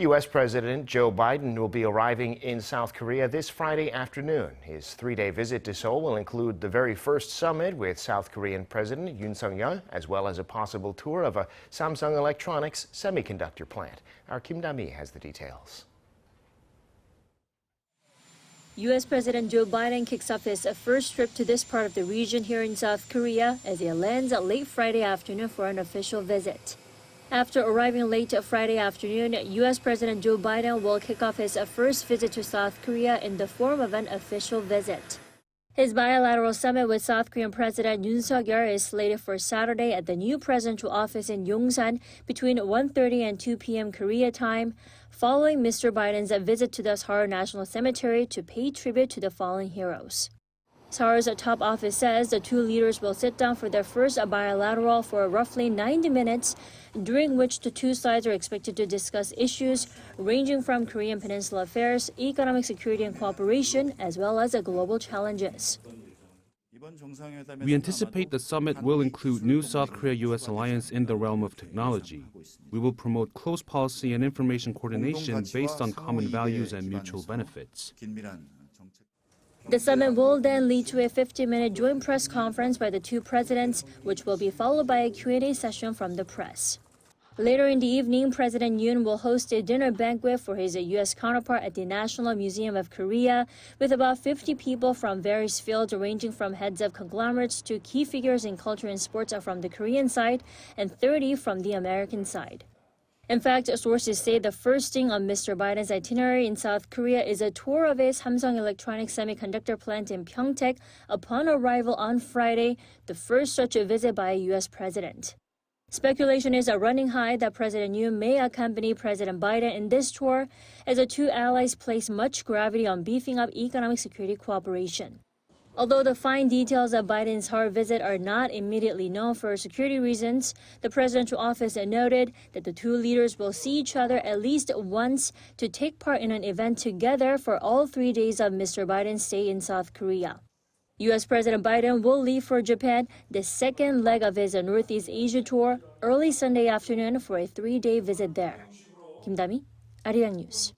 U.S. President Joe Biden will be arriving in South Korea this Friday afternoon. His three-day visit to Seoul will include the very first summit with South Korean President Yoon, as well as a possible tour of a Samsung Electronics semiconductor plant. Our Kim Dami has the details. U.S. President Joe Biden kicks off his first trip to this part of the region here in South Korea as he lands late Friday afternoon for an official visit. After arriving late Friday afternoon, U.S. President Joe Biden will kick off his first visit to South Korea in the form of an official visit. His bilateral summit with South Korean President Yoon is slated for Saturday at the new presidential office in Yongsan between 1:30 and 2 p.m. Korea time, following Mr. Biden's visit to the Seoul National Cemetery to pay tribute to the fallen heroes. Seoul's top office says the two leaders will sit down for their first bilateral for roughly 90 minutes, during which the two sides are expected to discuss issues ranging from Korean Peninsula affairs, economic security and cooperation, as well as global challenges. We anticipate the summit will include new South Korea-U.S. alliance in the realm of technology. We will promote close policy and information coordination based on common values and mutual benefits. The summit will then lead to a 50-minute joint press conference by the two presidents, which will be followed by a Q&A session from the press. Later in the evening, President Yoon will host a dinner banquet for his U.S. counterpart at the National Museum of Korea, with about 50 people from various fields ranging from heads of conglomerates to key figures in culture and sports from the Korean side and 30 from the American side. In fact, sources say the first thing on Mr. Biden's itinerary in South Korea is a tour of a Samsung Electronics semiconductor plant in Pyeongtaek upon arrival on Friday, the first such a visit by a U.S. president. Speculation is running high that President Yoon may accompany President Biden in this tour, as the two allies place much gravity on beefing up economic security cooperation. Although the fine details of Biden's Seoul visit are not immediately known for security reasons, the presidential office noted that the two leaders will see each other at least once to take part in an event together for all 3 days of Mr. Biden's stay in South Korea. U.S. President Biden will leave for Japan, the second leg of his Northeast Asia tour, early Sunday afternoon for a 3-day visit there. Kim Dami, Arirang News.